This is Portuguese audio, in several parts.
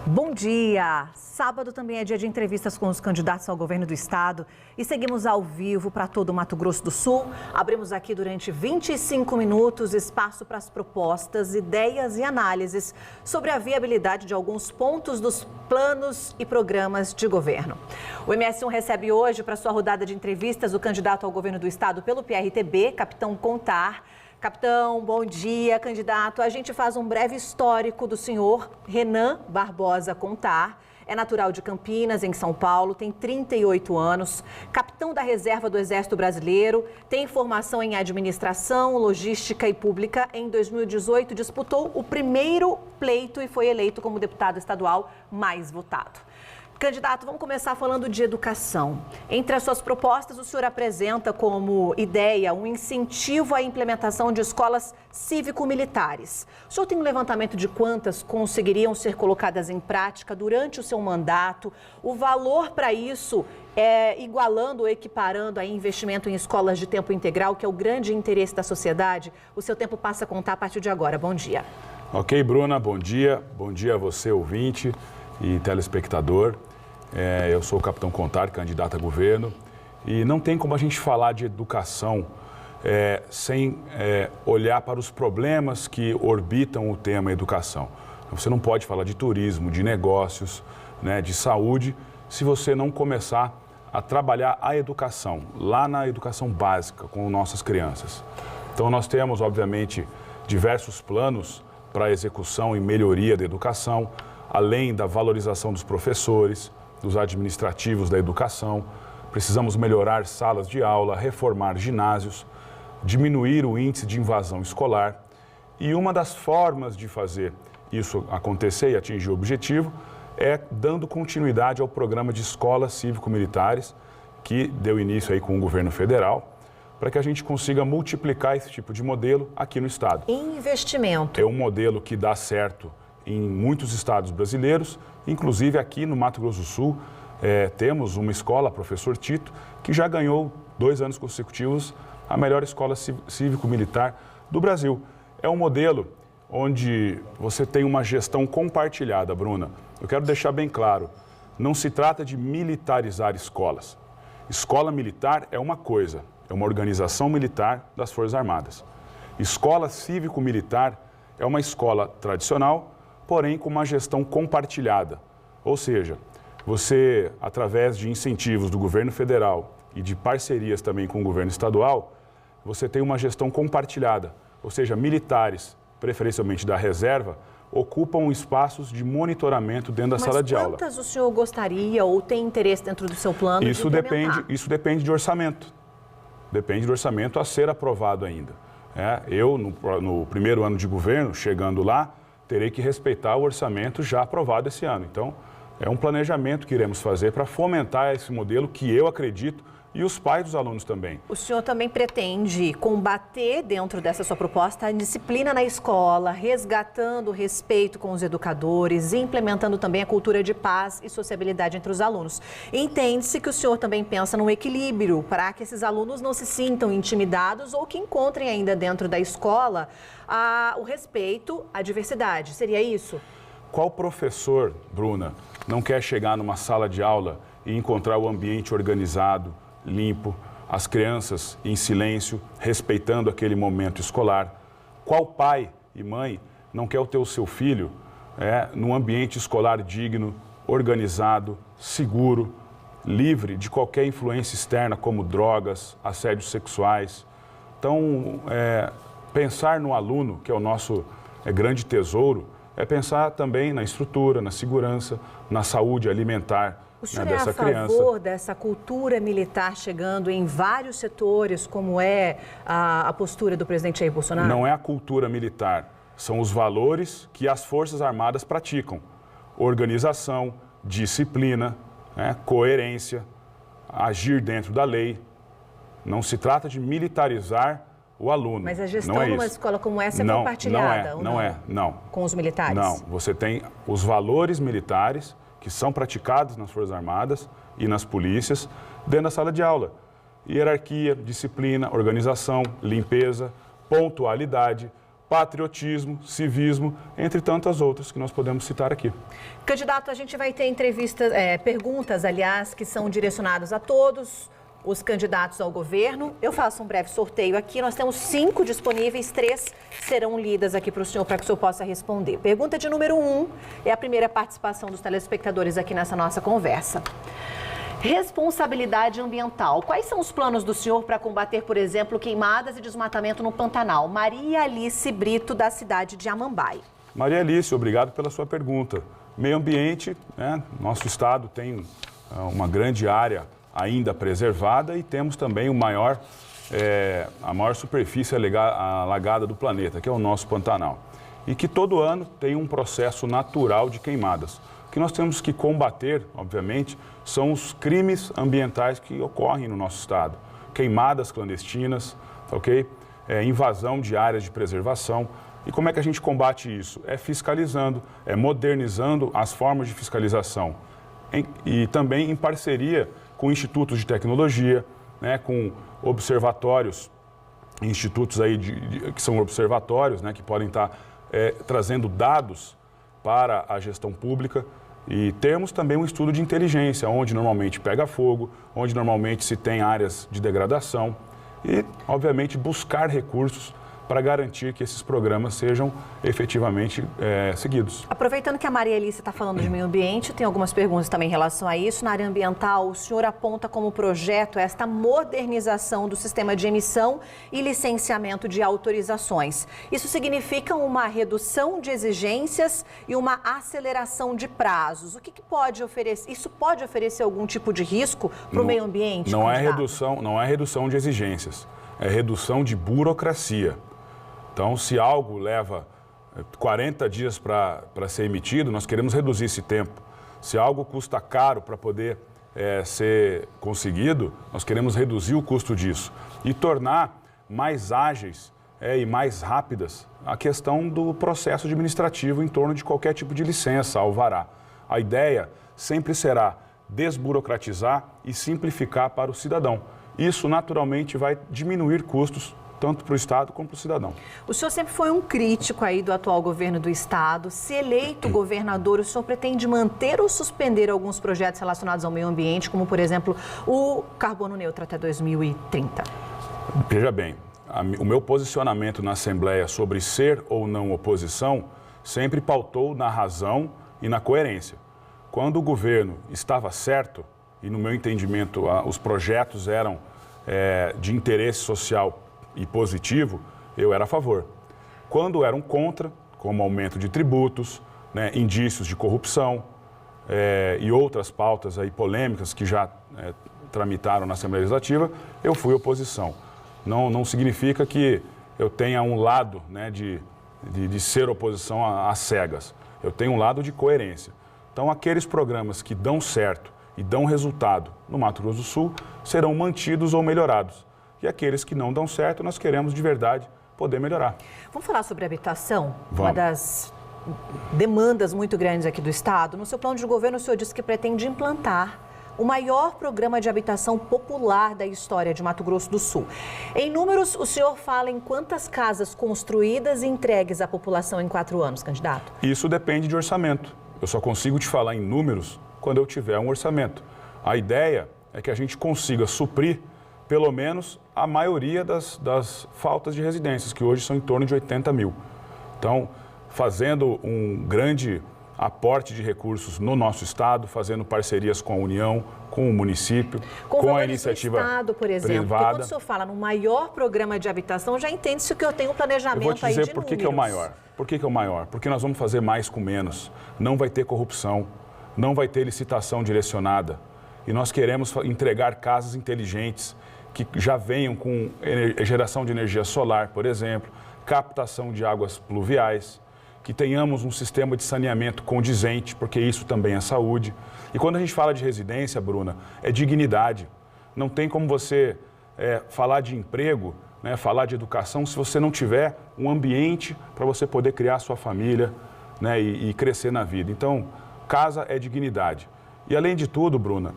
Bom dia! Sábado também é dia de entrevistas com os candidatos ao governo do estado e seguimos ao vivo para todo o Mato Grosso do Sul. Abrimos aqui durante 25 minutos espaço para as propostas, ideias e análises sobre a viabilidade de alguns pontos dos planos e programas de governo. O MS1 recebe hoje para sua rodada de entrevistas o candidato ao governo do estado pelo PRTB, Capitão Contar. Capitão, bom dia, candidato. A gente faz um breve histórico do senhor Renan Barbosa Contar. É natural de Campinas, em São Paulo, tem 38 anos, capitão da reserva do Exército Brasileiro, tem formação em administração, logística e pública. Em 2018, disputou o primeiro pleito e foi eleito como deputado estadual mais votado. Candidato, vamos começar falando de educação. Entre as suas propostas, o senhor apresenta como ideia um incentivo à implementação de escolas cívico-militares. O senhor tem um levantamento de quantas conseguiriam ser colocadas em prática durante o seu mandato? O valor para isso é igualando ou equiparando a investimento em escolas de tempo integral, que é o grande interesse da sociedade? O seu tempo passa a contar a partir de agora. Bom dia. Ok, Bruna, bom dia. Bom dia a você, ouvinte e telespectador. Eu sou o Capitão Contar, candidato a governo, e não tem como a gente falar de educação sem olhar para os problemas que orbitam o tema educação. Você não pode falar de turismo, de negócios, né, de saúde, se você não começar a trabalhar a educação, lá na educação básica, com nossas crianças. Então nós temos, obviamente, diversos planos para a execução e melhoria da educação, além da valorização dos professores, dos administrativos da educação. Precisamos melhorar salas de aula, reformar ginásios, diminuir o índice de invasão escolar. E uma das formas de fazer isso acontecer e atingir o objetivo é dando continuidade ao programa de escolas cívico-militares, que deu início aí com o governo federal, para que a gente consiga multiplicar esse tipo de modelo aqui no estado. Investimento. É um modelo que dá certo em muitos estados brasileiros, inclusive aqui no Mato Grosso do Sul, temos uma escola, Professor Tito, que já ganhou 2 anos consecutivos a melhor escola cívico-militar do Brasil. É um modelo onde você tem uma gestão compartilhada, Bruna. Eu quero deixar bem claro, não se trata de militarizar escolas. Escola militar é uma coisa, é uma organização militar das Forças Armadas. Escola cívico-militar é uma escola tradicional, porém com uma gestão compartilhada. Ou seja, você, através de incentivos do governo federal e de parcerias também com o governo estadual, você tem uma gestão compartilhada. Ou seja, militares, preferencialmente da reserva, ocupam espaços de monitoramento dentro da sala de aula. Mas quantas o senhor gostaria ou tem interesse dentro do seu plano de implementar? Isso depende de orçamento. Depende do orçamento a ser aprovado ainda. Eu, no primeiro ano de governo, chegando lá, terei que respeitar o orçamento já aprovado esse ano. Então, é um planejamento que iremos fazer para fomentar esse modelo que eu acredito e os pais dos alunos também. O senhor também pretende combater, dentro dessa sua proposta, a indisciplina na escola, resgatando o respeito com os educadores, implementando também a cultura de paz e sociabilidade entre os alunos. Entende-se que o senhor também pensa no equilíbrio para que esses alunos não se sintam intimidados ou que encontrem ainda dentro da escola o respeito à diversidade. Seria isso? Qual professor, Bruna, não quer chegar numa sala de aula e encontrar o ambiente organizado, limpo, as crianças em silêncio, respeitando aquele momento escolar? Qual pai e mãe não quer ter o seu filho num ambiente escolar digno, organizado, seguro, livre de qualquer influência externa, como drogas, assédios sexuais? Então, pensar no aluno, que é o nosso grande tesouro, é pensar também na estrutura, na segurança, na saúde alimentar dessa criança. O senhor é a favor dessa cultura militar chegando em vários setores, como é a postura do presidente Jair Bolsonaro? Não é a cultura militar, são os valores que as Forças Armadas praticam. Organização, disciplina, coerência, agir dentro da lei. Não se trata de militarizar o aluno. Mas a gestão numa escola como essa é compartilhada? Não. Com os militares? Não, você tem os valores militares que são praticados nas Forças Armadas e nas polícias dentro da sala de aula. Hierarquia, disciplina, organização, limpeza, pontualidade, patriotismo, civismo, entre tantas outras que nós podemos citar aqui. Candidato, a gente vai ter entrevistas, perguntas, aliás, que são direcionadas a todos os candidatos ao governo. Eu faço um breve sorteio aqui. Nós temos 5 disponíveis, 3 serão lidas aqui para o senhor, para que o senhor possa responder. Pergunta de número 1 é a primeira participação dos telespectadores aqui nessa nossa conversa. Responsabilidade ambiental. Quais são os planos do senhor para combater, por exemplo, queimadas e desmatamento no Pantanal? Maria Alice Brito, da cidade de Amambai. Maria Alice, obrigado pela sua pergunta. Meio ambiente, né? Nosso estado tem uma grande área ainda preservada e temos também a maior superfície alagada do planeta, que é o nosso Pantanal. E que todo ano tem um processo natural de queimadas. O que nós temos que combater, obviamente, são os crimes ambientais que ocorrem no nosso estado. Queimadas clandestinas, ok? Invasão de áreas de preservação. E como é que a gente combate isso? É fiscalizando, é modernizando as formas de fiscalização. E também em parceria com institutos de tecnologia, né, com observatórios, institutos aí que são observatórios, né, que podem estar trazendo dados para a gestão pública. E temos também um estudo de inteligência, onde normalmente pega fogo, onde normalmente se tem áreas de degradação e, obviamente, buscar recursos para garantir que esses programas sejam efetivamente seguidos. Aproveitando que a Maria Alice está falando de meio ambiente, tem algumas perguntas também em relação a isso. Na área ambiental, o senhor aponta como projeto esta modernização do sistema de emissão e licenciamento de autorizações. Isso significa uma redução de exigências e uma aceleração de prazos. O que pode oferecer? Isso pode oferecer algum tipo de risco para o meio ambiente? Não é redução de exigências, é redução de burocracia. Então, se algo leva 40 dias para ser emitido, nós queremos reduzir esse tempo. Se algo custa caro para poder ser conseguido, nós queremos reduzir o custo disso e tornar mais ágeis e mais rápidas a questão do processo administrativo em torno de qualquer tipo de licença, alvará. A ideia sempre será desburocratizar e simplificar para o cidadão. Isso, naturalmente, vai diminuir custos tanto para o Estado como para o cidadão. O senhor sempre foi um crítico aí do atual governo do Estado. Se eleito governador, o senhor pretende manter ou suspender alguns projetos relacionados ao meio ambiente, como, por exemplo, o carbono neutro até 2030? Veja bem, o meu posicionamento na Assembleia sobre ser ou não oposição sempre pautou na razão e na coerência. Quando o governo estava certo, e no meu entendimento os projetos eram de interesse social e positivo, eu era a favor. Quando eram contra, como aumento de tributos, né, indícios de corrupção e outras pautas aí polêmicas que já tramitaram na Assembleia Legislativa, eu fui oposição. Não significa que eu tenha um lado, né, de ser oposição às cegas. Eu tenho um lado de coerência. Então, aqueles programas que dão certo e dão resultado no Mato Grosso do Sul serão mantidos ou melhorados. E aqueles que não dão certo, nós queremos de verdade poder melhorar. Vamos falar sobre habitação? Vamos. Uma das demandas muito grandes aqui do Estado. No seu plano de governo, o senhor disse que pretende implantar o maior programa de habitação popular da história de Mato Grosso do Sul. Em números, o senhor fala em quantas casas construídas e entregues à população em 4 anos, candidato? Isso depende de orçamento. Eu só consigo te falar em números quando eu tiver um orçamento. A ideia é que a gente consiga suprir pelo menos a maioria das faltas de residências, que hoje são em torno de 80 mil. Então, fazendo um grande aporte de recursos no nosso estado, fazendo parcerias com a União, com o município, com a iniciativa privada. Estado, por exemplo, porque quando o senhor fala no maior programa de habitação, já entende-se que eu tenho um planejamento aí de números. Eu vou te dizer por que é o maior. Por que é o maior? Porque nós vamos fazer mais com menos. Não vai ter corrupção, não vai ter licitação direcionada. E nós queremos entregar casas inteligentes, que já venham com geração de energia solar, por exemplo, captação de águas pluviais, que tenhamos um sistema de saneamento condizente, porque isso também é saúde. E quando a gente fala de residência, Bruna, é dignidade. Não tem como você falar de emprego, né, falar de educação, se você não tiver um ambiente para você poder criar a sua família, né, e crescer na vida. Então, casa é dignidade. E além de tudo, Bruna,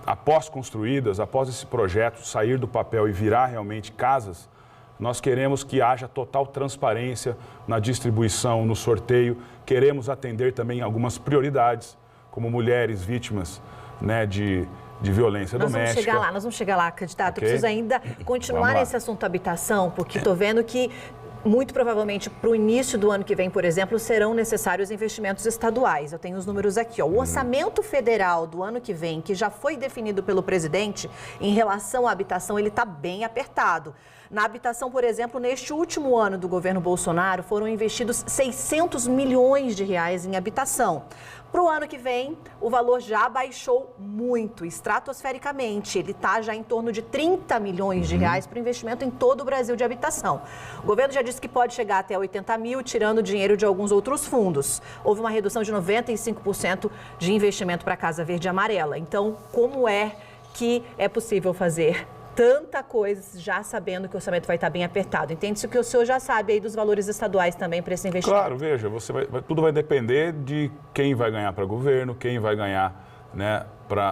após construídas, após esse projeto sair do papel e virar realmente casas, Nós queremos que haja total transparência na distribuição, no sorteio. Queremos atender também algumas prioridades, como mulheres vítimas, né, de violência doméstica. Nós vamos chegar lá, candidato. Okay. Eu preciso ainda continuar nesse assunto habitação, porque estou vendo que muito provavelmente para o início do ano que vem, por exemplo, serão necessários investimentos estaduais. Eu tenho os números aqui. Ó. O orçamento federal do ano que vem, que já foi definido pelo presidente em relação à habitação, ele está bem apertado. Na habitação, por exemplo, neste último ano do governo Bolsonaro, foram investidos 600 milhões de reais em habitação. Para o ano que vem, o valor já baixou muito, estratosfericamente. Ele está já em torno de 30 milhões de reais para investimento em todo o Brasil de habitação. O governo já disse que pode chegar até 80 mil, tirando dinheiro de alguns outros fundos. Houve uma redução de 95% de investimento para a Casa Verde e Amarela. Então, como é que é possível fazer tanta coisa, já sabendo que o orçamento vai estar bem apertado? Entende-se que o senhor já sabe aí dos valores estaduais também para esse investimento. Claro, veja, tudo vai depender de quem vai ganhar para governo, quem vai ganhar, né,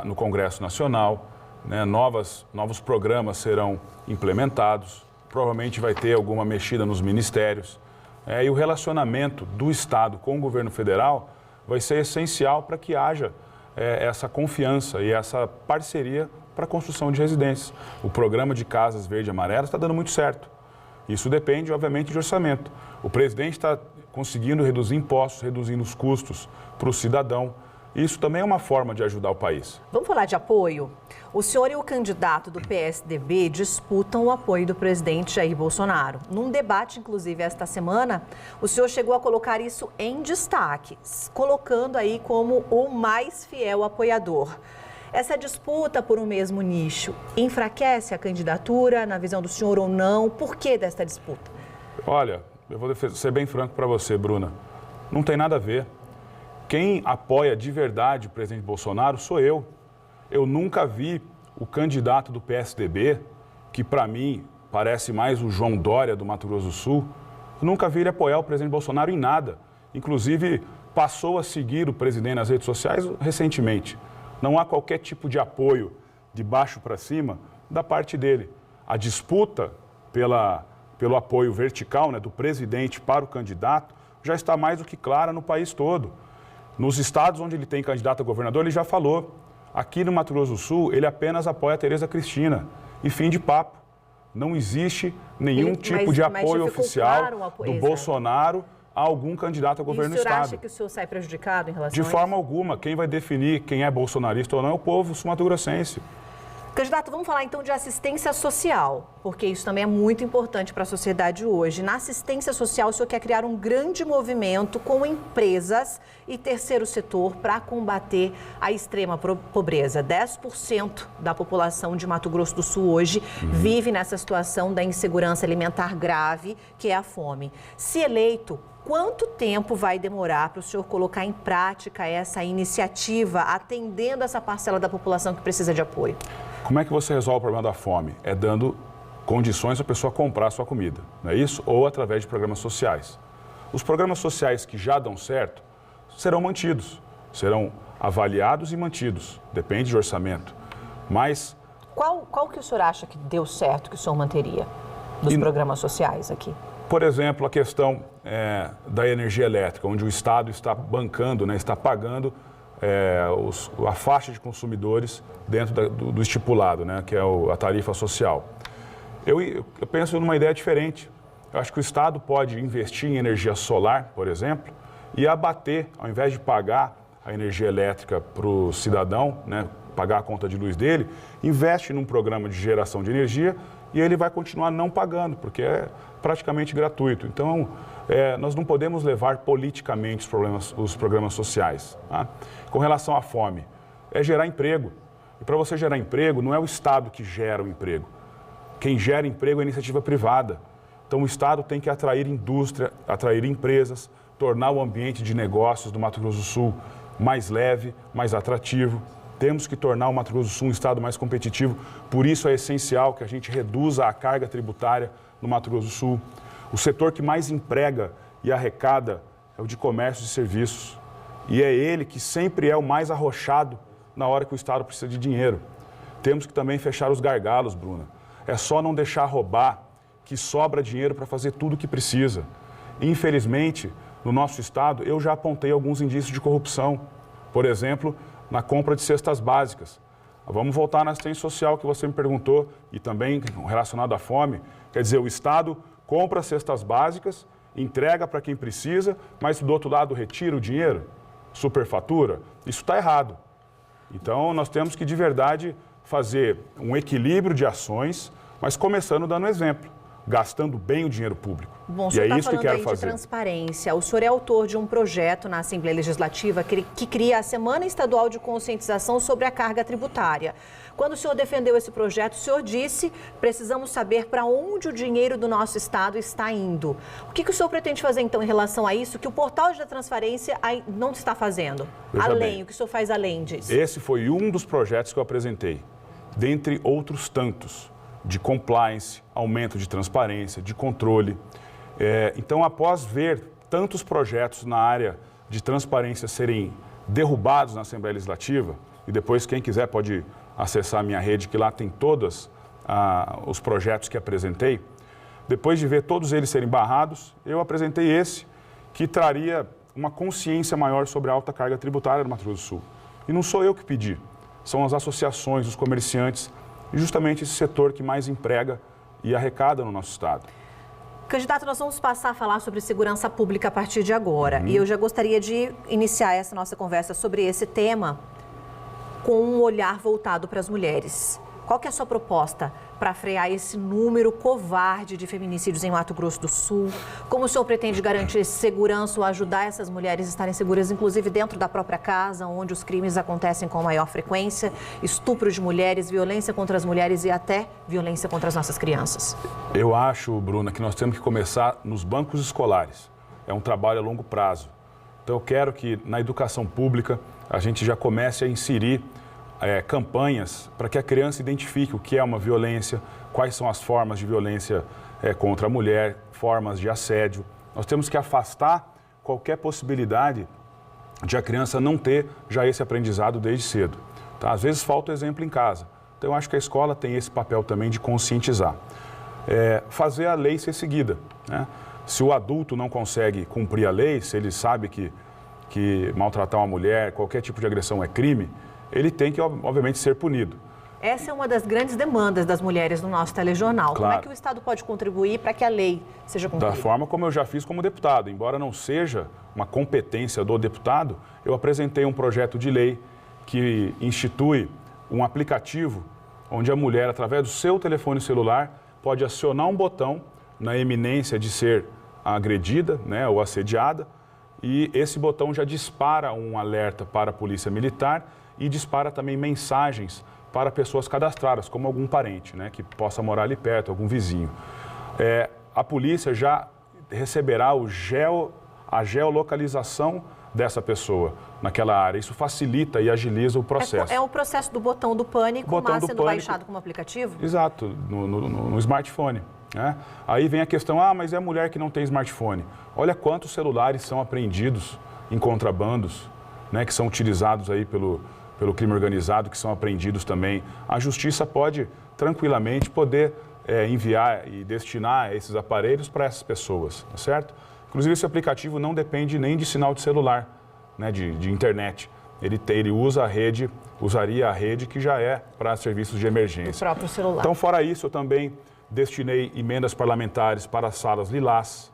no Congresso Nacional, né, novos programas serão implementados, provavelmente vai ter alguma mexida nos ministérios, e o relacionamento do Estado com o governo federal vai ser essencial para que haja essa confiança e essa parceria para a construção de residências. O programa de casas verde e amarela está dando muito certo. Isso depende, obviamente, de orçamento. O presidente está conseguindo reduzir impostos, reduzindo os custos para o cidadão. Isso também é uma forma de ajudar o país. Vamos falar de apoio? O senhor e o candidato do PSDB disputam o apoio do presidente Jair Bolsonaro. Num debate, inclusive, esta semana, o senhor chegou a colocar isso em destaque, colocando aí como o mais fiel apoiador. Essa disputa por um mesmo nicho enfraquece a candidatura, na visão do senhor, ou não? Por que desta disputa? Olha, eu vou ser bem franco para você, Bruna. Não tem nada a ver. Quem apoia de verdade o presidente Bolsonaro sou eu. Eu nunca vi o candidato do PSDB, que para mim parece mais o João Dória do Mato Grosso do Sul, eu nunca vi ele apoiar o presidente Bolsonaro em nada. Inclusive, passou a seguir o presidente nas redes sociais recentemente. Não há qualquer tipo de apoio de baixo para cima da parte dele. A disputa pelo apoio vertical, né, do presidente para o candidato já está mais do que clara no país todo. Nos estados onde ele tem candidato a governador, ele já falou. Aqui no Mato Grosso do Sul, ele apenas apoia a Tereza Cristina. E fim de papo. Não existe nenhum tipo de apoio oficial do Bolsonaro a algum candidato a governo do Estado. E o senhor acha que o senhor sai prejudicado em relação a isso? De forma alguma. Quem vai definir quem é bolsonarista ou não é o povo sul-mato-grossense. Candidato, vamos falar então de assistência social, porque isso também é muito importante para a sociedade hoje. Na assistência social, o senhor quer criar um grande movimento com empresas e terceiro setor para combater a extrema pobreza. 10% da população de Mato Grosso do Sul hoje vive nessa situação da insegurança alimentar grave, que é a fome. Se eleito, quanto tempo vai demorar para o senhor colocar em prática essa iniciativa, atendendo essa parcela da população que precisa de apoio? Como é que você resolve o problema da fome? É dando condições para a pessoa comprar a sua comida, não é isso? Ou através de programas sociais. Os programas sociais que já dão certo serão mantidos, serão avaliados e mantidos, depende de orçamento. Mas... Qual que o senhor acha que deu certo, que o senhor manteria dos programas sociais aqui? Por exemplo, a questão da energia elétrica, onde o Estado está bancando, né, está pagando a faixa de consumidores dentro do estipulado, né, que é a tarifa social. Eu penso numa ideia diferente. Eu acho que o Estado pode investir em energia solar, por exemplo, e abater, ao invés de pagar a energia elétrica para o cidadão, né, pagar a conta de luz dele, investe num programa de geração de energia e ele vai continuar não pagando, porque é praticamente gratuito. Então, nós não podemos levar politicamente os programas sociais. Tá? Com relação à fome, é gerar emprego. E para você gerar emprego, não é o Estado que gera o emprego. Quem gera emprego é a iniciativa privada. Então, o Estado tem que atrair indústria, atrair empresas, tornar o ambiente de negócios do Mato Grosso do Sul mais leve, mais atrativo. Temos que tornar o Mato Grosso do Sul um estado mais competitivo. Por isso é essencial que a gente reduza a carga tributária no Mato Grosso do Sul. O setor que mais emprega e arrecada é o de comércio e serviços. E é ele que sempre é o mais arrochado na hora que o Estado precisa de dinheiro. Temos que também fechar os gargalos, Bruna. É só não deixar roubar que sobra dinheiro para fazer tudo o que precisa. Infelizmente, no nosso estado, eu já apontei alguns indícios de corrupção. Por exemplo, na compra de cestas básicas. Vamos voltar na assistência social que você me perguntou e também relacionado à fome. Quer dizer, o Estado compra cestas básicas, entrega para quem precisa, mas do outro lado retira o dinheiro, superfatura. Isso está errado. Então, nós temos que, de verdade, fazer um equilíbrio de ações, mas começando dando exemplo, gastando bem o dinheiro público. Bom, o senhor está falando aí de transparência. O senhor é autor de um projeto na Assembleia Legislativa que cria a Semana Estadual de Conscientização sobre a Carga Tributária. Quando o senhor defendeu esse projeto, o senhor disse: precisamos saber para onde o dinheiro do nosso Estado está indo. O que o senhor pretende fazer, então, em relação a isso, que o portal da transparência não está fazendo? O que o senhor faz além disso? Esse foi um dos projetos que eu apresentei, dentre outros tantos, de compliance, aumento de transparência, de controle. Então, após ver tantos projetos na área de transparência serem derrubados na Assembleia Legislativa, e depois quem quiser pode acessar a minha rede, que lá tem todos os projetos que apresentei, depois de ver todos eles serem barrados, eu apresentei esse, que traria uma consciência maior sobre a alta carga tributária do Mato Grosso do Sul. E não sou eu que pedi, são as associações, os comerciantes, e justamente esse setor que mais emprega e arrecada no nosso estado. Candidato, nós vamos passar a falar sobre segurança pública a partir de agora. E eu já gostaria de iniciar essa nossa conversa sobre esse tema com um olhar voltado para as mulheres. Qual que é a sua proposta para frear esse número covarde de feminicídios em Mato Grosso do Sul? Como o senhor pretende garantir segurança ou ajudar essas mulheres a estarem seguras, inclusive dentro da própria casa, onde os crimes acontecem com maior frequência, estupro de mulheres, violência contra as mulheres e até violência contra as nossas crianças? Eu acho, Bruna, que nós temos que começar nos bancos escolares. É um trabalho a longo prazo. Então, eu quero que na educação pública a gente já comece a inserir campanhas para que a criança identifique o que é uma violência, quais são as formas de violência contra a mulher, formas de assédio. Nós temos que afastar qualquer possibilidade de a criança não ter já esse aprendizado desde cedo. Tá? Às vezes falta exemplo em casa. Então, eu acho que a escola tem esse papel também de conscientizar. Fazer a lei ser seguida, né? Se o adulto não consegue cumprir a lei, se ele sabe que maltratar uma mulher, qualquer tipo de agressão é crime, ele tem que, obviamente, ser punido. Essa é uma das grandes demandas das mulheres no nosso telejornal. Claro. Como é que o Estado pode contribuir para que a lei seja cumprida? Da forma como eu já fiz como deputado. Embora não seja uma competência do deputado, eu apresentei um projeto de lei que institui um aplicativo onde a mulher, através do seu telefone celular, pode acionar um botão na iminência de ser agredida, né, ou assediada, e esse botão já dispara um alerta para a Polícia Militar e dispara também mensagens para pessoas cadastradas, como algum parente, né, que possa morar ali perto, algum vizinho. A polícia já receberá a geolocalização dessa pessoa naquela área. Isso facilita e agiliza o processo. É o processo do botão do pânico, mas sendo baixado como aplicativo? Exato, no smartphone. Né? Aí vem a questão, mas é a mulher que não tem smartphone. Olha quantos celulares são apreendidos em contrabandos, né, que são utilizados aí pelo crime organizado, que são apreendidos também. A justiça pode tranquilamente enviar e destinar esses aparelhos para essas pessoas, tá certo? Inclusive, esse aplicativo não depende nem de sinal de celular, né, de internet. Ele usaria a rede que já é para serviços de emergência. O próprio celular. Então, fora isso, eu também destinei emendas parlamentares para as salas lilás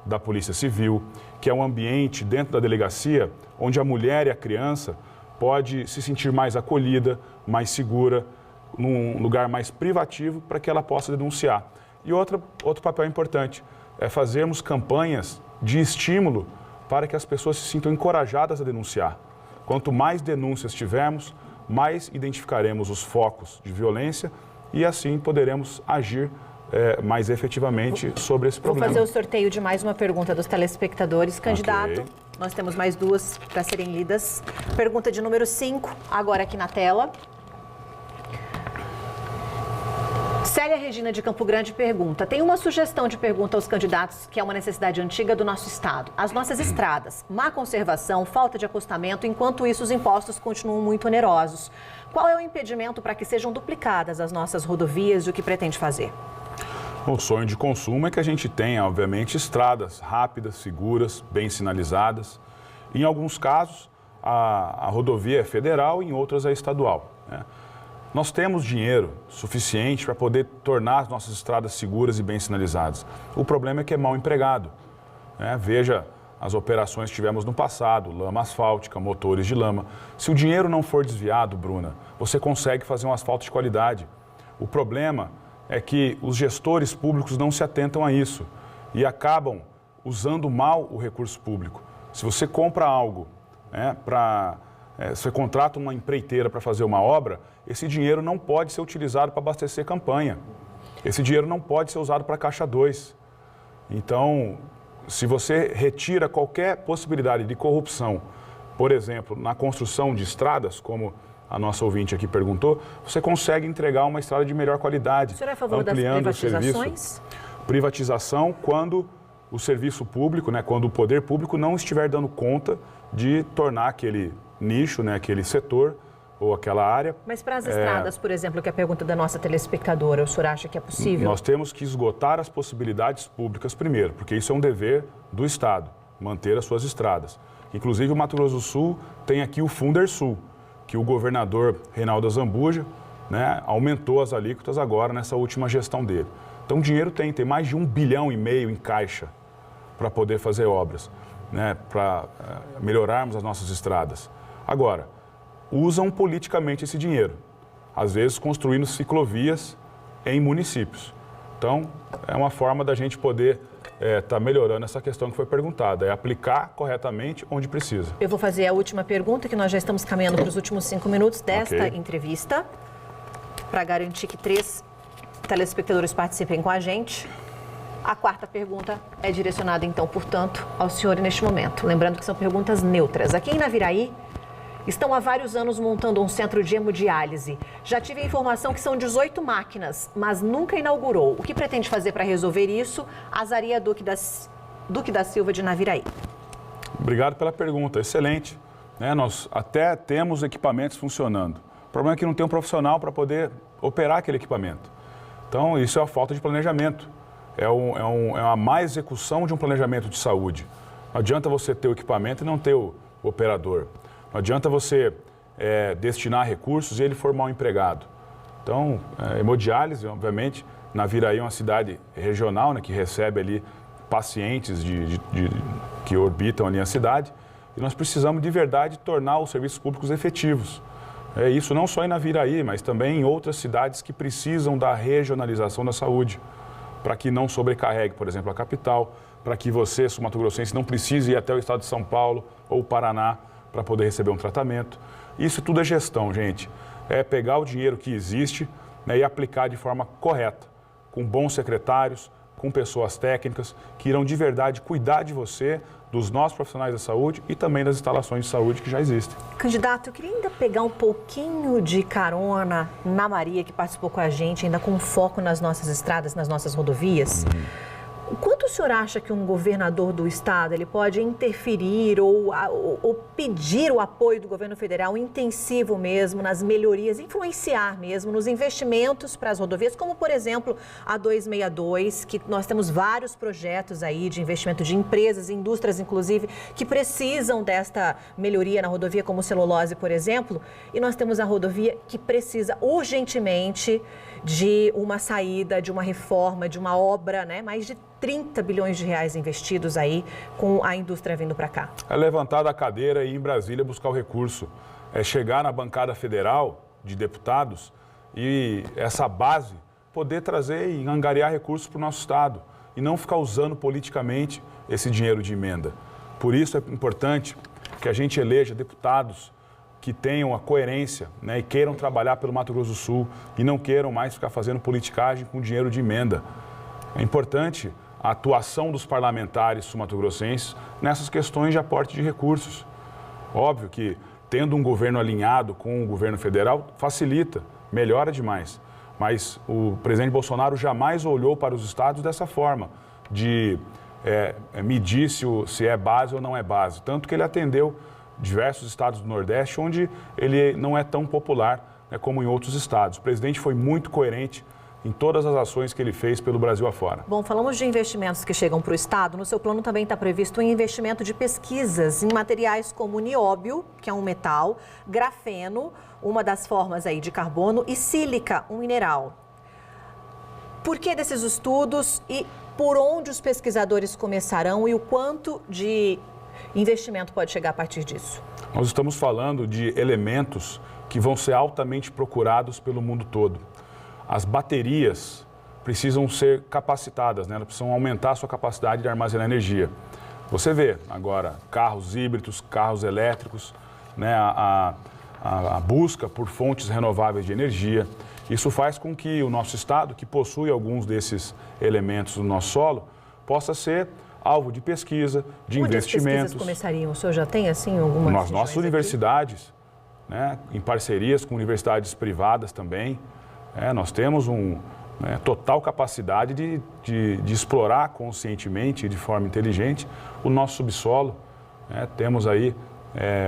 da Polícia Civil, que é um ambiente dentro da delegacia onde a mulher e a criança pode se sentir mais acolhida, mais segura, num lugar mais privativo para que ela possa denunciar. E outro papel importante é fazermos campanhas de estímulo para que as pessoas se sintam encorajadas a denunciar. Quanto mais denúncias tivermos, mais identificaremos os focos de violência e assim poderemos agir mais efetivamente sobre esse problema. Vou fazer o sorteio de mais uma pergunta dos telespectadores. Candidato, nós temos mais duas para serem lidas. Pergunta de número 5, agora aqui na tela. Célia Regina de Campo Grande pergunta: tem uma sugestão de pergunta aos candidatos que é uma necessidade antiga do nosso estado. As nossas estradas, má conservação, falta de acostamento, enquanto isso os impostos continuam muito onerosos. Qual é o impedimento para que sejam duplicadas as nossas rodovias e o que pretende fazer? O sonho de consumo é que a gente tenha, obviamente, estradas rápidas, seguras, bem sinalizadas. Em alguns casos, a rodovia é federal, em outras é estadual, né? Nós temos dinheiro suficiente para poder tornar as nossas estradas seguras e bem sinalizadas. O problema é que é mal empregado, né? Veja as operações que tivemos no passado, lama asfáltica, motores de lama. Se o dinheiro não for desviado, Bruna, você consegue fazer um asfalto de qualidade. O problema é que os gestores públicos não se atentam a isso e acabam usando mal o recurso público. Se você compra algo, né, você contrata uma empreiteira para fazer uma obra, esse dinheiro não pode ser utilizado para abastecer campanha. Esse dinheiro não pode ser usado para caixa 2. Então, se você retira qualquer possibilidade de corrupção, por exemplo, na construção de estradas, como a nossa ouvinte aqui perguntou, você consegue entregar uma estrada de melhor qualidade. O senhor é a favor das privatizações? Privatização quando o serviço público, né, quando o poder público não estiver dando conta de tornar aquele nicho, né, aquele setor ou aquela área. Mas para as estradas, por exemplo, que é a pergunta da nossa telespectadora, o senhor acha que é possível? Nós temos que esgotar as possibilidades públicas primeiro, porque isso é um dever do Estado, manter as suas estradas. Inclusive o Mato Grosso do Sul tem aqui o Fundersul, que o governador Reinaldo Azambuja, né, aumentou as alíquotas agora nessa última gestão dele. Então, dinheiro tem mais de 1,5 bilhão em caixa para poder fazer obras, né, para melhorarmos as nossas estradas. Agora, usam politicamente esse dinheiro, às vezes construindo ciclovias em municípios. Então, é uma forma da gente poder estar melhorando essa questão que foi perguntada, é aplicar corretamente onde precisa. Eu vou fazer a última pergunta, que nós já estamos caminhando para os últimos 5 minutos desta entrevista, para garantir que 3 telespectadores participem com a gente. A 4ª pergunta é direcionada, então, portanto, ao senhor neste momento. Lembrando que são perguntas neutras. Aqui em Naviraí, estão há vários anos montando um centro de hemodiálise. Já tive a informação que são 18 máquinas, mas nunca inaugurou. O que pretende fazer para resolver isso? Azaria Duque da Silva, de Naviraí. Obrigado pela pergunta, excelente. Nós até temos equipamentos funcionando. O problema é que não tem um profissional para poder operar aquele equipamento. Então, isso é a falta de planejamento. É uma má execução de um planejamento de saúde. Não adianta você ter o equipamento e não ter o operador. Não adianta você destinar recursos e ele for mal empregado. Então, hemodiálise, obviamente, Naviraí é uma cidade regional, né, que recebe ali pacientes que orbitam ali a cidade. E nós precisamos, de verdade, tornar os serviços públicos efetivos. Isso não só em Naviraí, mas também em outras cidades que precisam da regionalização da saúde, para que não sobrecarregue, por exemplo, a capital, para que você, sul-mato-grossense, não precise ir até o estado de São Paulo ou Paraná para poder receber um tratamento. Isso tudo é gestão, gente. É pegar o dinheiro que existe, né, e aplicar de forma correta, com bons secretários, com pessoas técnicas que irão de verdade cuidar de você, dos nossos profissionais da saúde e também das instalações de saúde que já existem. Candidato, eu queria ainda pegar um pouquinho de carona na Maria, que participou com a gente, ainda com foco nas nossas estradas, nas nossas rodovias. Quanto o senhor acha que um governador do estado ele pode interferir ou pedir o apoio do governo federal intensivo mesmo nas melhorias, influenciar mesmo nos investimentos para as rodovias, como por exemplo a 262, que nós temos vários projetos aí de investimento de empresas, indústrias inclusive, que precisam desta melhoria na rodovia, como celulose, por exemplo, e nós temos a rodovia que precisa urgentemente de uma saída, de uma reforma, de uma obra, né? Mais de 30 bilhões de reais investidos aí com a indústria vindo para cá. É levantar da cadeira e ir em Brasília buscar o recurso. É chegar na bancada federal de deputados e essa base poder trazer e angariar recursos para o nosso estado e não ficar usando politicamente esse dinheiro de emenda. Por isso é importante que a gente eleja deputados que tenham a coerência, né, e queiram trabalhar pelo Mato Grosso do Sul e não queiram mais ficar fazendo politicagem com dinheiro de emenda. É importante a atuação dos parlamentares sul-mato-grossenses nessas questões de aporte de recursos. Óbvio que, tendo um governo alinhado com o governo federal, facilita, melhora demais. Mas o presidente Bolsonaro jamais olhou para os estados dessa forma, de medir se é base ou não é base. Tanto que ele atendeu diversos estados do Nordeste, onde ele não é tão popular, né, como em outros estados. O presidente foi muito coerente em todas as ações que ele fez pelo Brasil afora. Bom, falamos de investimentos que chegam para o Estado. No seu plano também está previsto um investimento de pesquisas em materiais como nióbio, que é um metal, grafeno, uma das formas aí de carbono, e sílica, um mineral. Por que desses estudos e por onde os pesquisadores começarão e o quanto de investimento pode chegar a partir disso? Nós estamos falando de elementos que vão ser altamente procurados pelo mundo todo. As baterias precisam ser capacitadas, né? Elas precisam aumentar a sua capacidade de armazenar energia. Você vê agora carros híbridos, carros elétricos, né? A busca por fontes renováveis de energia. Isso faz com que o nosso estado, que possui alguns desses elementos no nosso solo, possa ser alvo de pesquisa, de investimentos. Onde as pesquisas começariam? O senhor já tem, assim, algumas nas nossas universidades, né, em parcerias com universidades privadas também. Nós temos total capacidade de explorar conscientemente e de forma inteligente o nosso subsolo. Temos aí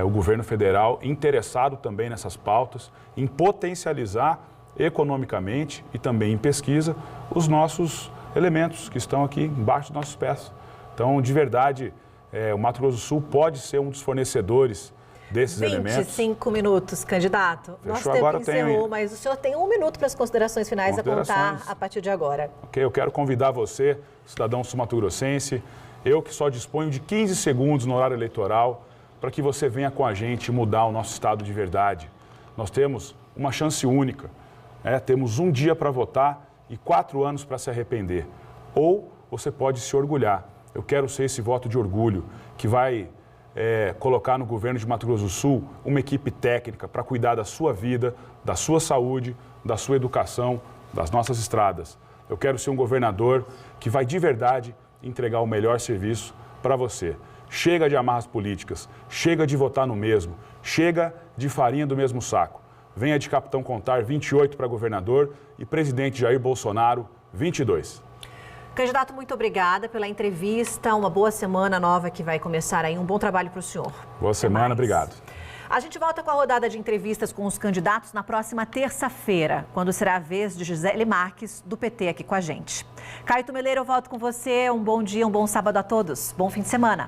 o governo federal interessado também nessas pautas, em potencializar economicamente e também em pesquisa os nossos elementos que estão aqui embaixo dos nossos pés. Então, de verdade, o Mato Grosso do Sul pode ser um dos fornecedores desses elementos. 25 minutos, candidato. Nosso tempo encerrou, mas o senhor tem 1 minuto para as considerações finais a contar a partir de agora. Ok, eu quero convidar você, cidadão sul-mato-grossense, eu que só disponho de 15 segundos no horário eleitoral, para que você venha com a gente mudar o nosso estado de verdade. Nós temos uma chance única. Temos um dia para votar e 4 anos para se arrepender. Ou você pode se orgulhar. Eu quero ser esse voto de orgulho que vai colocar no governo de Mato Grosso do Sul uma equipe técnica para cuidar da sua vida, da sua saúde, da sua educação, das nossas estradas. Eu quero ser um governador que vai de verdade entregar o melhor serviço para você. Chega de amarras políticas, chega de votar no mesmo, chega de farinha do mesmo saco. Venha de Capitão Contar 28 para governador e presidente Jair Bolsonaro 22. Candidato, muito obrigada pela entrevista. Uma boa semana nova que vai começar aí. Um bom trabalho para o senhor. Boa semana, obrigado. A gente volta com a rodada de entrevistas com os candidatos na próxima terça-feira, quando será a vez de Gisele Marques, do PT, aqui com a gente. Caio Tumeleiro, eu volto com você. Um bom dia, um bom sábado a todos. Bom fim de semana.